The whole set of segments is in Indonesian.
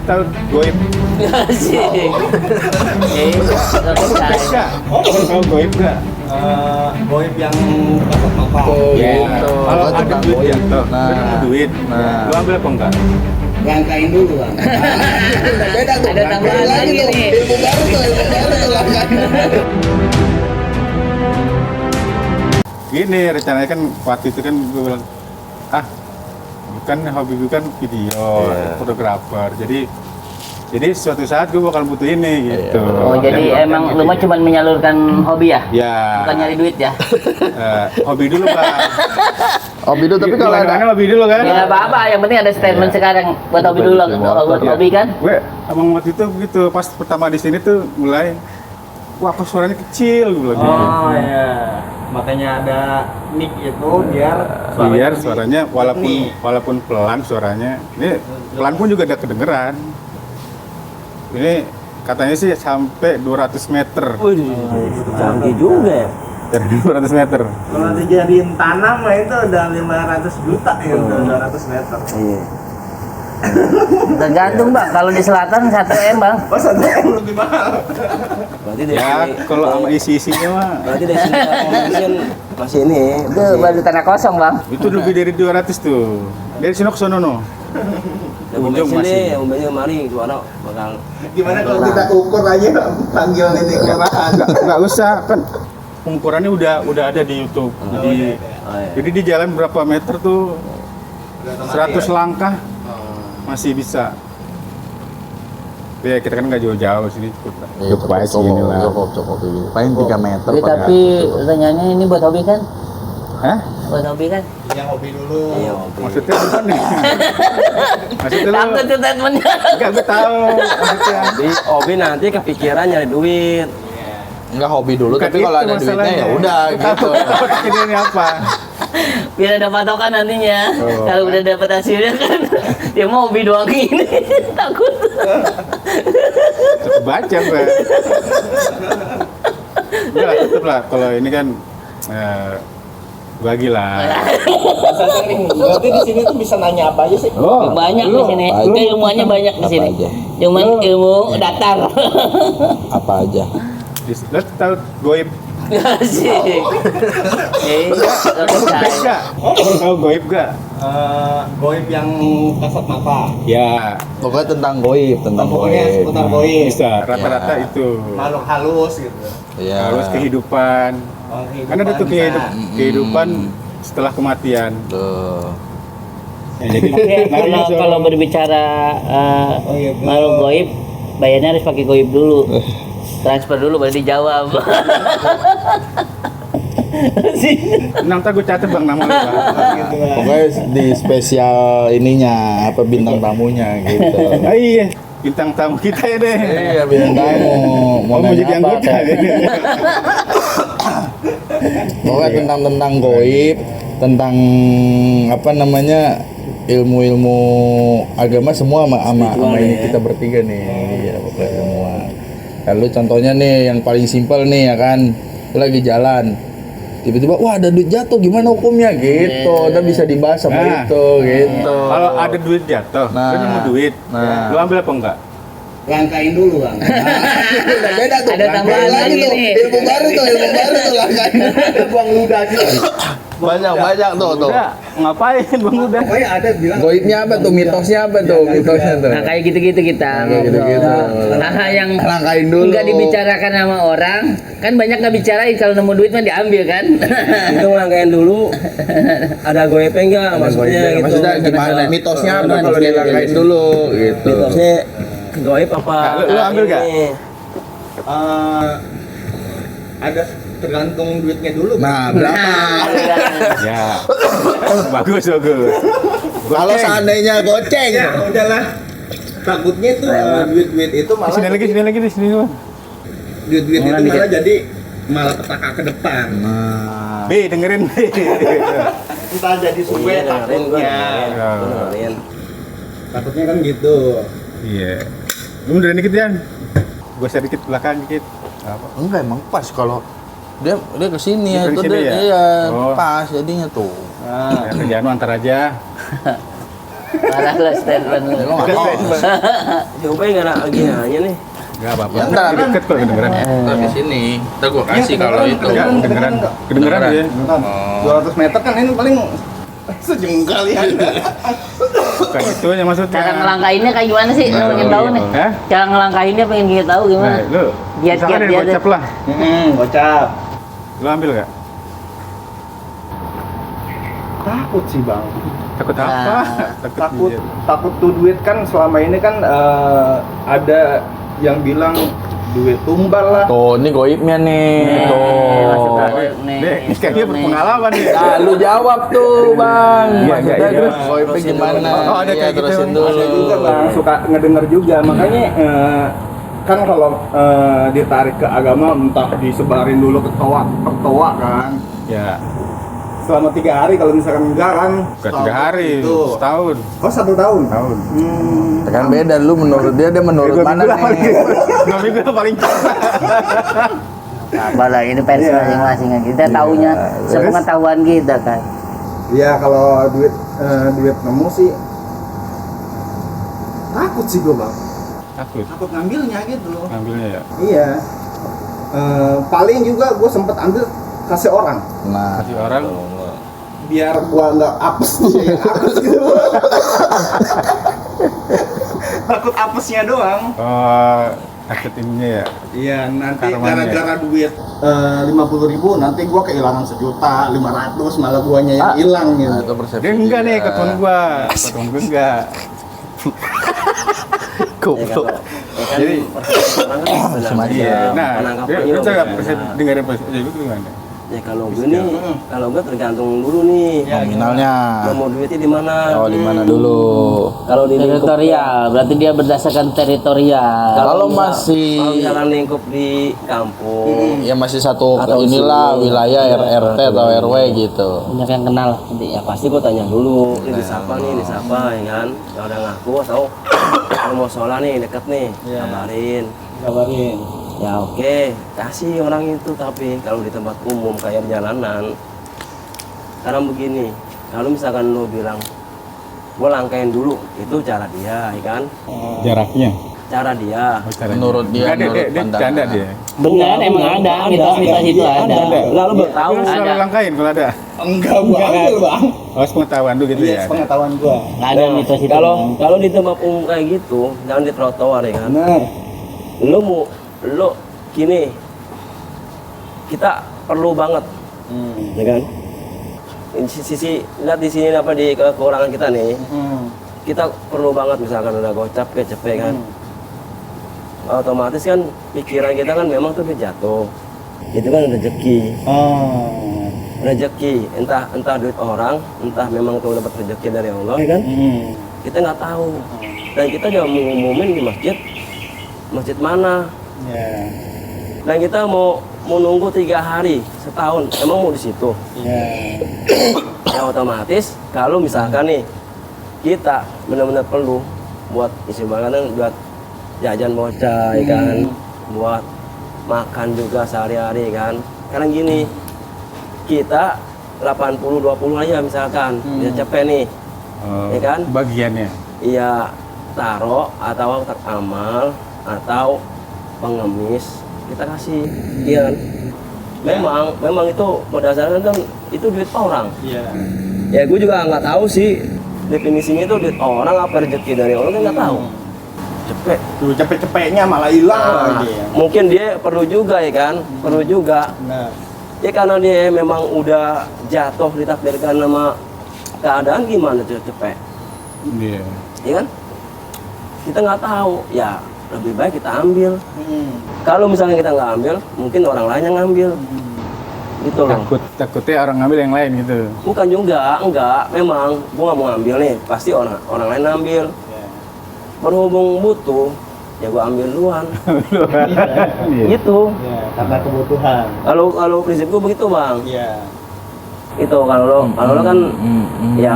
tahu goib? Asik. Enggak. Tahu goib nggak? Goib yang kasat mata. Ya. Gitu. Kalau Oh, ada tentang duit goib. jatuh, Nah. lu nemu duit, Nah. lu ambil apa enggak? Langkain dulu bang. Beda tuh. Ada tambahan lagi tuh. nih. Ilmu baru tuh langkain. Gini rencananya kan waktu itu kan gue bilang, bukan hobi gue kan video, fotografer. Jadi suatu saat gue bakal butuh ini gitu. Oh, jadi emang lu mah cuma menyalurkan hobi ya? Ya. Bukan nyari duit ya? Hobi dulu Pak. Hobi itu tapi kalau ada hobi dulu kan. Ya nggak apa-apa, yang penting ada statement sekarang buat hobi dulu, buat Iya. hobi kan? Gue emang waktu itu begitu pas pertama di sini tuh mulai, wah kok suaranya kecil gue bilang gitu. Oh ya. Makanya ada mic itu biar suaranya walaupun pelan suaranya. Ini pelan pun juga ada kedengeran. Ini katanya sih sampai 200 meter. canggih juga ya. Dari 200 meter. Kalau dijadiin tanam mah itu udah 500 juta ya, udah 200 meter. Iya. Tergantung bang, kalau di selatan 1 M bang. Oh, satu yang lebih mahal. Berarti dari Ya sini, kalau sama isi-isinya mah berarti dari sini mungkin masih ini. Itu baru tanah kosong bang. itu lebih dari 200 tuh. Dari sini ke sono no. Yang Ujung pembensin masih. deh, yang pembensin kemari gimana bakal Gimana kalau kita ukur aja panggil ini kelurahan? Nggak usah kan ukurannya udah ada di YouTube. Jadi di jalan berapa meter tuh 100 langkah masih bisa. Ya kita kan nggak jauh-jauh sini cukup aja segini lah. cukup ini. Paling 3 meter. Ya, tapi pertanyaannya ini buat hobi kan? Hah? Buat hobi kan? Yang hobi dulu. iya oke. Maksudnya bukan nih? Maksudnya lu? Takut tuh statementnya. Enggak, gue tahu maksudnya. Jadi Obi nanti kepikiran nyari duit. Enggak hobi dulu, Bukan tapi kalau itu ada duitnya masalahnya. ya udah gitu. Ini apa? Biar ada patokan nantinya. Oh. Kalau udah dapat hasilnya kan, dia mau hobi doang ini. Takut. Cukup baca gue. Enggak, tetep lah. Kalau ini kan bagi lah. Berarti di sini tuh bisa nanya apa aja sih? Oh, Banyak di sini. apa aja? Keilmuannya banyak di Apa sini. aja? Cuman ilmu datar. Apa aja? Lo tahu goib? Asik. Enggak. Tahu goib gak? Goib yang kasat mata. Ya, Pokoknya tentang goib, tentang Pokoknya goib. seputar goib. bisa. Rata-rata Ya. itu. Makhluk halus gitu. Iya. Harus kehidupan. Kan ada tuh bisa. kehidupan setelah kematian. Tuh. Ya, jadi Kalau berbicara Oh, iya, betul. makhluk goib, bayarnya harus pakai goib dulu. Transfer dulu baru dijawab. nanti gue catat bang nama lu Bang. Gitu lah. Pokoknya di spesial ininya apa bintang tamunya gitu. Ah, iya, bintang tamu kita ya deh. Iya bintang tamu. Mau nanya jadi apa, anggota. Kak? Pokoknya tentang goib, tentang apa namanya ilmu-ilmu agama semua sama ini kita bertiga nih. Iya pokoknya semua. Lalu contohnya nih yang paling simpel nih ya kan, lu lagi jalan, tiba-tiba wah ada duit jatuh gimana hukumnya gitu, dan bisa dibahas sama Nah. itu gitu. Kalau ada duit jatuh, Nah. lu nemu duit, Nah. lu ambil apa enggak? Langkain dulu bang. Beda tuh. Ada tambahan lagi tuh. nih. Ilmu baru tuh langkain. Buang ludahnya. Banyak tuh. Udah, ngapain bang udah? Pokoknya ada bilang. Goibnya apa tuh, mitosnya apa tuh, mitosnya tuh. Nah kayak gitu-gitu kita Kayak gitu-gitu. ngobrol. Nah yang Langkain dulu. nggak dibicarakan sama orang, kan banyak nggak bicarain kalau nemu duit mah diambil kan. Itu ngelangkain dulu. Ada goibnya enggak maksudnya gitu. Maksudnya gimana? Mitosnya apa kalau dilangkain dulu gitu. Mitosnya goib apa? Nah, lu ambil nggak? Ini. Ada tergantung duitnya dulu. Nah, berapa? Ya, bagus. Kalau seandainya goceng. Ya udahlah. Takutnya tuh duit-duit itu malah Sini lagi di sini bang. duit-duit itu Malah malah dikit. jadi malah petaka ke depan. Nah, B dengerin B. Entah jadi suwe Iya, dengerin gua takutnya. dengerin. Takutnya kan gitu. Iya. Lu mundurin dikit ya. Gua sedikit belakang dikit. Apa? enggak emang pas kalau dia kesini Dia ya, itu kesini dia ya? iya Oh. pas jadinya tuh. Ya, kerjaan lu antar aja. Marah lo statement lu. Lu nggak mau. Coba nggak ada lagi nanya nih. Enggak apa-apa. Ya, ntar. Deket kok kedengeran. Ntar di sini. Ntar gua kasih kalau itu. Enggak, kedengeran. Kedengeran ya. 200 meter kan ini paling sejengkal ya. Bukan itu yang maksudnya. Cara ngelangkainnya kayak gimana sih? Lu pengen tahu nih. Hah? Cara ngelangkainnya pengen kita tahu gimana? Nah, lu Giat-giat misalkan ada dia gocap lah. Gocap. Lu ambil enggak? Takut sih bang. Takut apa? Nah, Takut dia. takut tuh duit kan selama ini kan ada yang bilang duit tumbal lah. Tuh, ini goibnya nih. maksudnya Tuh. goib nih. Ini kayaknya berpengalaman ya. Nah, lu jawab tuh, Bang. Iya, Maksudnya iya, iya. terus goibnya gimana? Oh, ada Iya, kayak gitu. terusin dulu. Ada juga bang, suka ngedenger juga. Makanya kan kalau ditarik ke agama entah disebarin dulu ke toa kan. Ya, Selama 3 hari kalau misalkan enggak kan. bukan 3 hari, Itu. setahun. Oh 1 tahun. Tahun. Kan beda lu menurut dia menurut Dua mana minggu lah paling. nih? 2 minggu lah paling cepat. Apalah ini versi Iya. masing-masing kan. Kita taunya sepengetahuan kita kan. Iya kalau duit nemu sih takut sih gue bang. Takut ngambilnya gitu loh. Ngambilnya ya. Iya. Paling juga gue sempet ambil kasih orang Nah, Kasih orang. biar gua nggak apes nih, apes gitu. Takut apesnya doang. Oh, takut ininya ya. Iya, nanti Karmannya. gara-gara duit 50.000 nanti gua kehilangan 1.500.000 malah guanya yang hilang nah gitu. itu persepsi. Dia enggak nih, juga. keton gua. Keton gua enggak. Goblok. Jadi, iya. Nah, dia coba dengerin persepsi itu gimana? Ya kalau gue nih, kalau gue tergantung dulu nih. Nominalnya. Lo mau duitnya di mana? Oh, di mana dulu? Kalau di lingkup- Teritorial, berarti dia berdasarkan teritorial. Kalau misal- masih kalau misalkan lingkup di kampung, ya masih satu Atau inilah sini. wilayah RT atau RW gitu. Banyak yang kenal nanti ya pasti gue tanya dulu, ini di siapa nih, di siapa ya kan? Kalau udah ngaku atau kalau mau sholat nih deket nih, kabarin. Ya oke, kasih orang itu, tapi kalau di tempat umum kayak di jalanan, sekarang begini, kalau misalkan lo bilang gue langkain dulu, itu cara dia, ya kan? Jaraknya. Cara dia. Oh, caranya. Menurut dia, Enggak, menurut dia pandangan. canda dia. benar emang ada mitos-mitos itu ada. Lalu bertahu Lu selalu ada. langkain kalau ada. Enggak gua ambil bang. Oh, pengetahuan lu gitu ya. Pengetahuan gua. Nggak ada mitos itu. Kalau di tempat umum kayak gitu, jangan di trotoar ya kan. Benar. Lo gini, kita perlu banget, ya kan? Sisi lihat di sini apa di kekurangan kita nih. Kita perlu banget misalkan ada gocap ke cepet kan. Otomatis kan pikiran kita kan memang tuh jatuh. Itu kan rezeki. Rezeki, entah duit orang, entah memang tuh dapat rezeki dari Allah, ya kan? Kita nggak tahu. Dan kita juga mengumumin di masjid mana. Dan kita mau nunggu 3 hari, setahun, emang mau di situ. Ya otomatis kalau misalkan nih kita benar-benar perlu buat isi makanan, buat jajan bocah, ya kan, buat makan juga sehari-hari kan. Karena gini, kita 80-20 aja misalkan, bisa cepet nih, Oh, ya kan? bagiannya. Iya, taruh atau kotak amal atau pengemis kita kasih, iya kan? Memang itu berdasarkan kan itu duit orang. Ya gue juga nggak tahu sih definisinya itu duit orang apa rezeki dari orang kan nggak tahu. Cepet. Tuh cepet-cepetnya malah hilang Nah, lagi. mungkin dia perlu juga ya kan, perlu juga. Benar. Ya karena dia memang udah jatuh ditakdirkan sama keadaan, gimana tuh cepet, Iya. ya kan? Kita nggak tahu, ya lebih baik kita ambil. Kalau misalnya kita nggak ambil, mungkin orang lain yang ngambil. Gitu loh. Takutnya orang ngambil yang lain gitu. Bukan juga, enggak. Memang gua nggak mau ngambil nih, pasti orang lain ngambil. Berhubung butuh, ya gua ambil duluan. Iya. Gitu. Ya, karena kebutuhan. Kalau prinsip gua begitu bang. Iya. Itu kalau lo kan, ya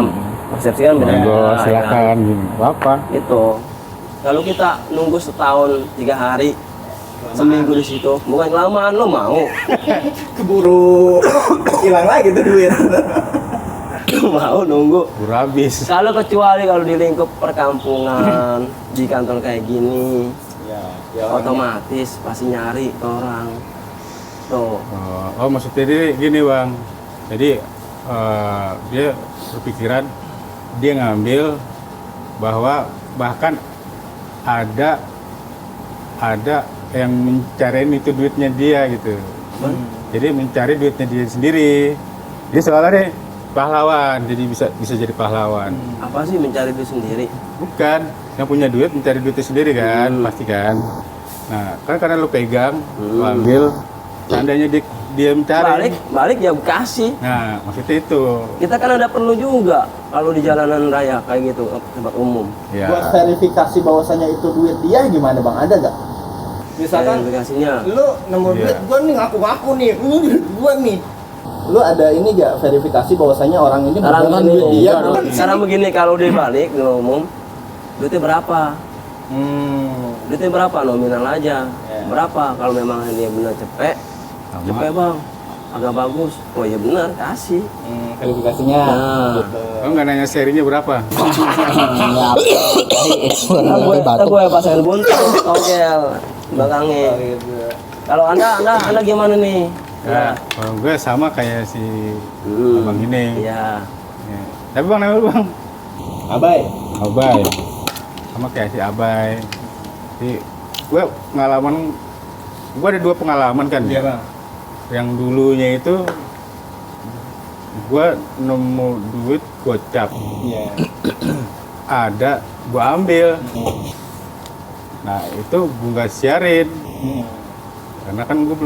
persepsi kan beda. Monggo, ya kan? silakan gini. Apa? Itu. Kalau kita nunggu setahun 3 hari, seminggu di situ, bukan kelamaan, lo mau? Keburu hilang lagi tuh duit. mau nunggu. Buru habis. Kalau kecuali kalau di lingkup perkampungan, di kantor kayak gini, Ya, otomatis pasti nyari ke orang. Tuh. Oh, maksudnya dia gini bang. Jadi dia berpikiran dia ngambil bahwa bahkan ada yang mencariin itu duitnya dia gitu. Jadi mencari duitnya dia sendiri. Dia seolah deh pahlawan, jadi bisa jadi pahlawan. Apa sih mencari duit sendiri? Bukan, yang punya duit mencari duitnya sendiri kan, pasti kan. Nah, kan karena lu pegang, lu ambil, seandainya dia mencari. Balik ya kasih. Nah, maksudnya itu. Kita kan ada perlu juga kalau di jalanan raya kayak gitu, tempat umum. Ya. buat verifikasi bahwasanya itu duit dia gimana bang, ada nggak? Misalkan Verifikasinya. lu nemu Iya. duit gua nih, ngaku-ngaku nih, ini duit gua nih. Lu ada ini gak verifikasi bahwasanya orang ini beneran duit dia? Sekarang begini, kalau dibalik di umum, duitnya berapa? Duitnya berapa? Nominal aja. Berapa? Kalau memang dia benar cepet bang, agak bagus. Oh ya benar, kasih. Verifikasinya. Nah, Lo nggak nanya serinya berapa? gue pasang buntu, togel, belakangnya. Kalau anda gimana nih? Ya, kalau gue sama kayak si abang ini. Iya. Ya. Tapi bang namanya lu, bang Abai. Abai. Sama kayak si Abai. Jadi gue ada 2 pengalaman kan. Iya bang. Yang dulunya itu gue nemu duit gocap. Iya. Ada, gue ambil. Nah itu gue nggak siarin. Karena kan gue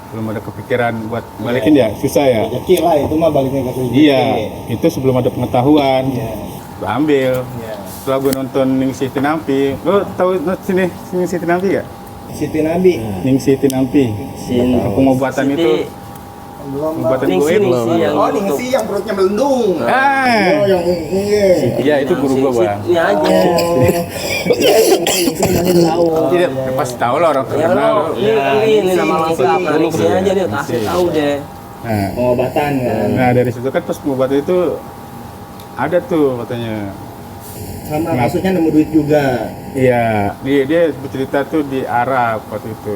belum ada kepikiran buat balikin ya, susah ya. Rezeki lah itu mah baliknya ke rezeki. Iya, itu sebelum ada pengetahuan. Iya. Gue ambil. Iya. Setelah gue nonton Ningsih Tinampi, lo tahu sini Ningsih Tinampi gak? Siti Nabi. Ningsih Tinampi. Pengobatan itu, Belum. pengobatan Ningsih, goib. Ningsih yang Oh, Ningsih yang perutnya melendung. Ah, Oh, yang ini. iya itu guru gue bang. Ini aja. Masih tahu. Jadi pasti tahu lah orang Ya terkenal. lo, ini nama lengkap. Nah, Ningsih aja dia kasih tahu deh. Nah, Pengobatan kan. nah dari situ kan pas pengobatan itu ada tuh katanya. Sama maksudnya nemu duit juga. Iya, dia bercerita tuh di Arab waktu itu.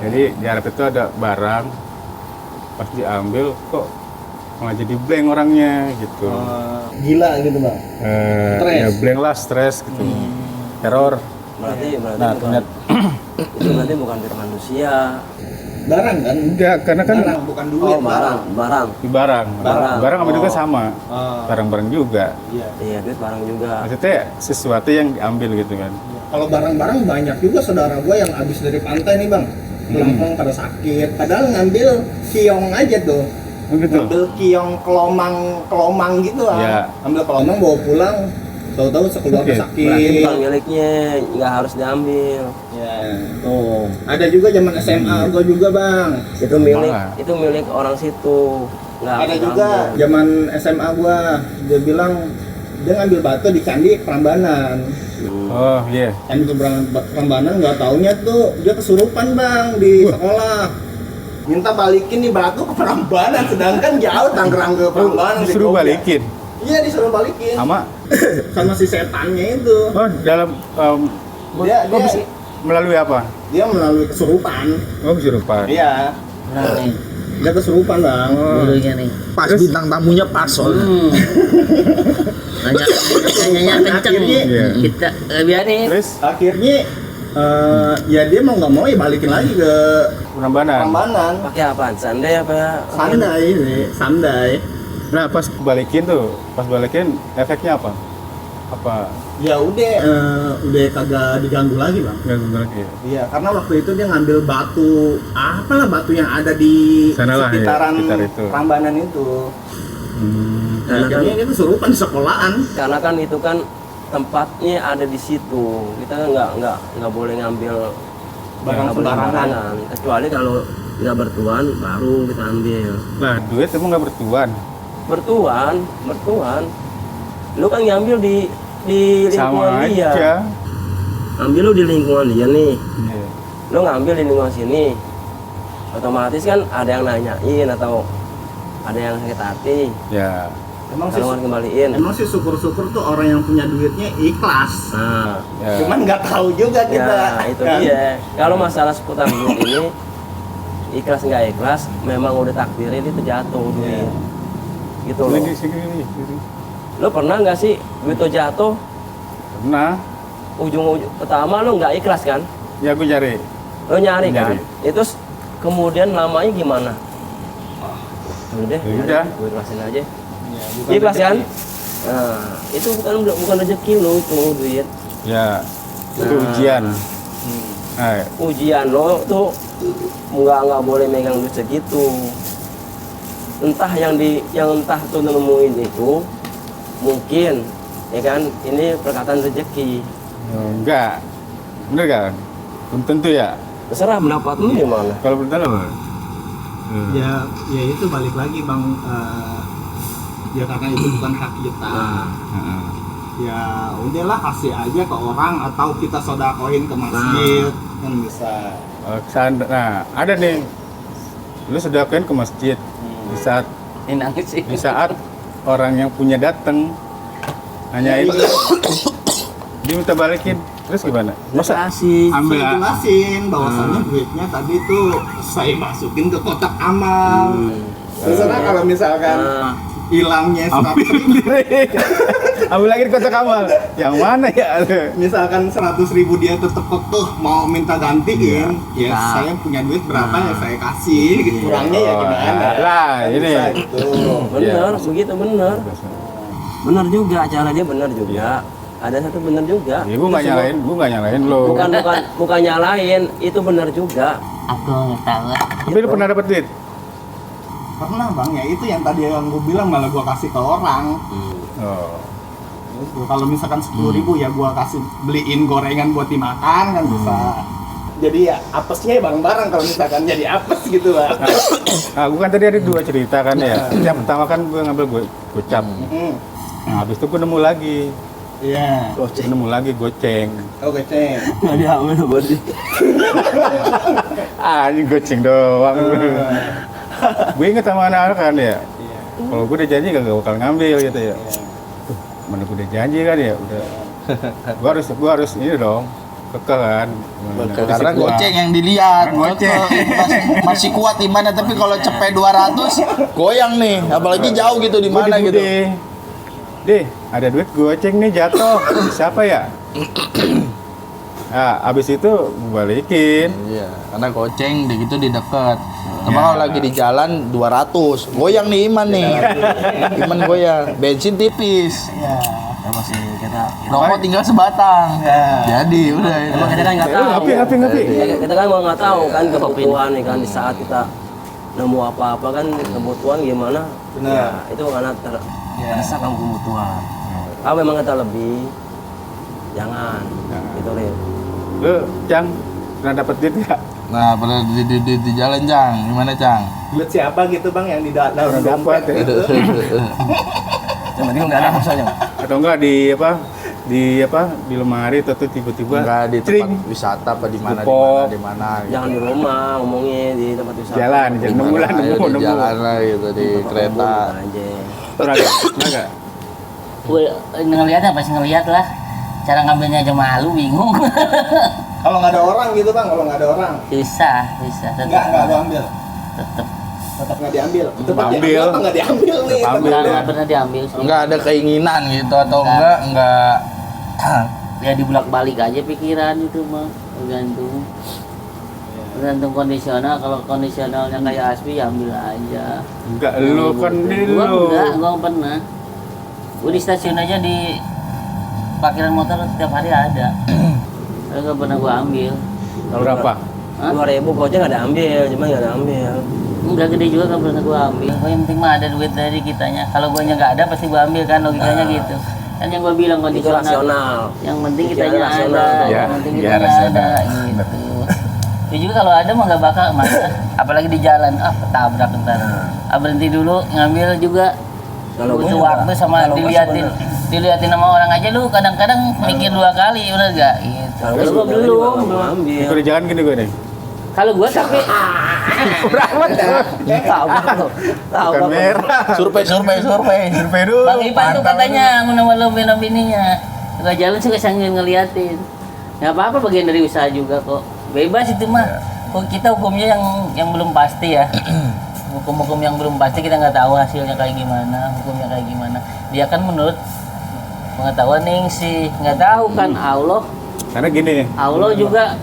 Jadi di Arab itu ada barang, pas diambil kok malah jadi blank orangnya gitu. Gila gitu bang. Stres. Ya blank lah, stres gitu. Teror. Berarti Nah ternyata itu berarti bukan dari manusia. Barang kan? enggak, karena kan Barang bukan duit. Oh, barang. di barang sama juga sama, barang-barang juga. Iya. Iya, duit barang juga. Maksudnya sesuatu yang diambil gitu kan. Kalau barang-barang banyak juga saudara gua yang habis dari pantai nih bang. Pulang-pulang pada sakit. Padahal ngambil kiong aja tuh. Oh, gitu. Ngambil kiong kelomang gitu lah. Iya. Ambil kelomang bawa pulang. Tahu-tahu sekeluarga Sakit. Berarti sakit. bukan miliknya, nggak harus diambil. Ya. Oh. Ada juga zaman SMA gua juga bang. Itu milik, Malah. itu milik orang situ. Nggak Ada harus juga diambil. zaman SMA gua, dia bilang dia ngambil batu di Candi Prambanan. Oh iya. Candi Prambanan nggak taunya tuh dia kesurupan bang di sekolah. Minta balikin nih batu ke Prambanan, sedangkan jauh Tangerang ke Prambanan. Disuruh balikin Iya disuruh balikin. sama Sama si setannya itu. oh dalam Dia- kok dia- bisa melalui apa? Dia melalui kesurupan. Oh kesurupan. Iya. Nah, nih, Dia kesurupan bang. dulunya nih. Pas bintang tamunya pas soalnya. Nanya kenceng. Iya. Kita biarin. Terus Akhirnya ya dia mau nggak mau ya balikin lagi ke Prambanan. Prambanan. Pakai apaan? Sandai apa ya? Sandai ini, sandai. Nah pas balikin tuh, pas balikin efeknya apa? Apa? Ya udah kagak diganggu lagi bang. Nggak ganggu lagi. Iya, karena waktu itu dia ngambil batu, apalah batu yang ada di Sana lah, ya, sekitaran sekitar itu. Prambanan itu. Karena kan, Akhirnya dia kesurupan di sekolahan. karena kan itu kan tempatnya ada di situ. Kita nggak boleh ngambil Barang nggak boleh sembarangan. sembarangan. Kecuali kalau nggak bertuan baru kita ambil. Nah duit emang nggak bertuan. Bertuan. Lu kan ngambil di lingkungan Sama dia. aja. Ambil lu di lingkungan dia nih. Iya. Lu ngambil di lingkungan sini. Otomatis kan ada yang nanyain atau ada yang sakit hati, Ya. Emang sih, kalau nggak kembaliin. emang sih syukur-syukur tuh orang yang punya duitnya ikhlas. Nah, Ya. Cuman nggak tahu juga kita. ya itu kan? dia. Kalau masalah seputar duit ini, ikhlas nggak ikhlas, memang udah takdirin itu jatuh duit. Gitu loh. Sini. Lo pernah nggak sih duit lo jatuh, Nah, ujung-ujung pertama lo nggak ikhlas kan? ya gue cari. Lo nyari kan? Nyari. Itu kemudian lamanya gimana? Udah, Ya udah. gue ikhlasin aja. Ya, bukan Ikhlas kan? rezeki. Nah, itu bukan rezeki lo itu duit. Ya. Itu Nah. ujian. Nah, Ujian lo tuh nggak boleh megang duit segitu. Entah yang entah tuh nemuin itu mungkin ya kan ini perkataan rezeki. enggak. Bener kan? Belum tentu ya. Terserah pendapat lu gimana? Kalau belum tentu apa? Ya itu balik lagi bang. Ya karena itu bukan hak kita. Heeh. Ya udahlah kasih aja ke orang atau kita sodakoin ke masjid kan bisa. Nah, ada nih. Lu sedekahin ke masjid. Di saat Ini nangis sih. di saat orang yang punya datang nanyain dia minta balikin, terus gimana? Masa Kasih. ambil Saya jelasin bahwasannya duitnya tadi tuh saya masukin ke kotak amal. Terserah kalau misalkan Nah, hilangnya 100 ambil ribu, sendiri. Ambil lagi di kotak amal. Yang mana ya? misalkan 100 ribu dia tetep kekeh mau minta gantiin, ya Nah. saya punya duit berapa ya saya kasih. Gitu. Kurangnya ya gimana? Lah, Kan ini. bisa gitu. bener, begitu bener. Bener juga, cara dia bener juga. Ada satu bener juga. Ya, gue nggak nyalain lo. Bukan nyalain, itu bener juga. Aku nggak tahu. Tapi lu pernah dapet duit? Pernah bang, ya itu yang tadi yang gue bilang malah gue kasih ke orang. Oh. Gitu. Kalau misalkan 10 ribu ya gue kasih beliin gorengan buat dimakan kan bisa. Jadi ya apesnya ya bareng-bareng kalau misalkan jadi apes gitu bang. Nah, gue kan tadi ada 2 cerita kan ya. Yang pertama kan gue ngambil gocap. Nah, habis itu gue nemu lagi. Iya. Gue nemu lagi goceng. Oh goceng. Nggak diambil berarti. Ini goceng doang. Gue inget sama anak-anak kan ya. Kalau gue udah janji gak bakal ngambil gitu ya. Mana gue udah janji kan ya, udah. Gue harus ini dong, kekeh kan. Karena goceng yang dilihat, Goceng. masih kuat di mana, tapi kalau cepet 200 goyang nih, apalagi jauh gitu di mana gitu. Deh, ada duit goceng nih jatuh. Siapa ya? Nah, abis itu gue balikin. Iya, karena goceng di gitu di dekat. Tapi kalau lagi di jalan 200, goyang nih Iman nih. Iman goyang, bensin tipis. Iya. Ya masih kita Rokok tinggal sebatang. Jadi udah itu. emang kita kan nggak tahu. Ngapain? Kita kan mau nggak tahu kan kebutuhan nih kan di saat kita nemu apa-apa kan kebutuhan gimana? Benar. Ya, itu karena terasakan kebutuhan. Kalau memang kita lebih, jangan. Gitu Rin. Lu, Cang, pernah dapet duit gak? Nah, pada di jalan Cang, gimana Cang? Duit siapa gitu bang yang di dalam dompet Dapat ya. gitu. Yang penting nggak ada maksudnya. Atau enggak di lemari atau tiba-tiba Enggak di tempat cring. wisata apa di mana Pupok. di mana gitu. Jangan di rumah, ngomongin di tempat wisata. Jalan, Di jangan nemu mana, lah, ayo di nemu. jalan lah gitu di kereta. Aja. Pernah gak? Gue ngelihat apa sih ngelihat lah. Cara ngambilnya aja malu, bingung. Kalau nggak ada orang gitu bang, kalau nggak ada orang, Bisa. nggak lu ambil, Tetap. tetap nggak diambil. Tetap Ambil. diambil apa nggak diambil nih? Ambil. Nggak pernah diambil sih. Enggak ada keinginan gitu atau enggak Ya dibulak balik aja pikiran itu mah, tergantung kondisional. Kalau kondisionalnya kayak Aspi ya ambil aja. Enggak, lu kan Gua lu. enggak, gua nggak pernah. Gua di stasiun aja di parkiran motor setiap hari ada. Tapi nggak pernah gua ambil. Berapa? Hah? 2.000 gojek nggak ada ambil, cuma nggak ada ambil. Enggak gede juga nggak pernah gua ambil. Yang penting mah ada duit dari kitanya. Kalau gua nya nggak ada pasti gua ambil kan, logikanya gitu. Kan yang gua bilang Itu kondisional. rasional. Yang penting Pikiran kitanya rasional ada, tuh. Ya, yang penting ya, kitanya rasional. ada gitu. Ya juga kalau ada mah nggak bakal masa, apalagi di jalan tabrak ntar. Berhenti dulu ngambil juga. Kalau Butuh gua waktu sama kalau gua diliatin sama orang aja lu kadang-kadang mikir 2 kali, bener gak? Gitu. Kalau gua belum ambil. Kalau di jalan gini gue nih. Kalau gua tapi tahu. Bukan merah. Survei dulu. Bang Ipan tuh katanya menemukan bininya. Suka jalan suka sambil ngeliatin. Nggak apa-apa, bagian dari usaha juga kok. Bebas itu mah. Kok kita hukumnya yang belum pasti ya. Hukum-hukum yang belum pasti kita nggak tahu hasilnya kayak gimana, hukumnya kayak gimana. Dia kan menurut pengetahuan nih sih nggak tahu kan Allah. Karena gini, Allah juga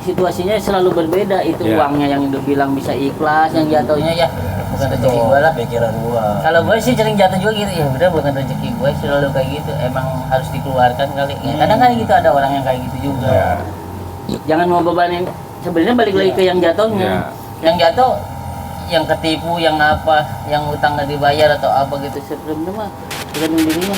situasinya selalu berbeda. Itu Ya. uangnya yang bilang bisa ikhlas, yang jatuhnya ya bukan rezeki gua lah. Pikiran gua. Kalau gue sih sering jatuh juga gitu, ya udah bukan rezeki gue, selalu kayak gitu. Emang harus dikeluarkan kali. Ya, kadang kan gitu ada orang yang kayak gitu juga. ya, Jangan mau bebanin. Sebenarnya balik lagi ke yang jatuhnya. Yang jatuh, yang ketipu, yang apa, yang utang nggak dibayar atau apa gitu. Sebenarnya mah bukan dirinya.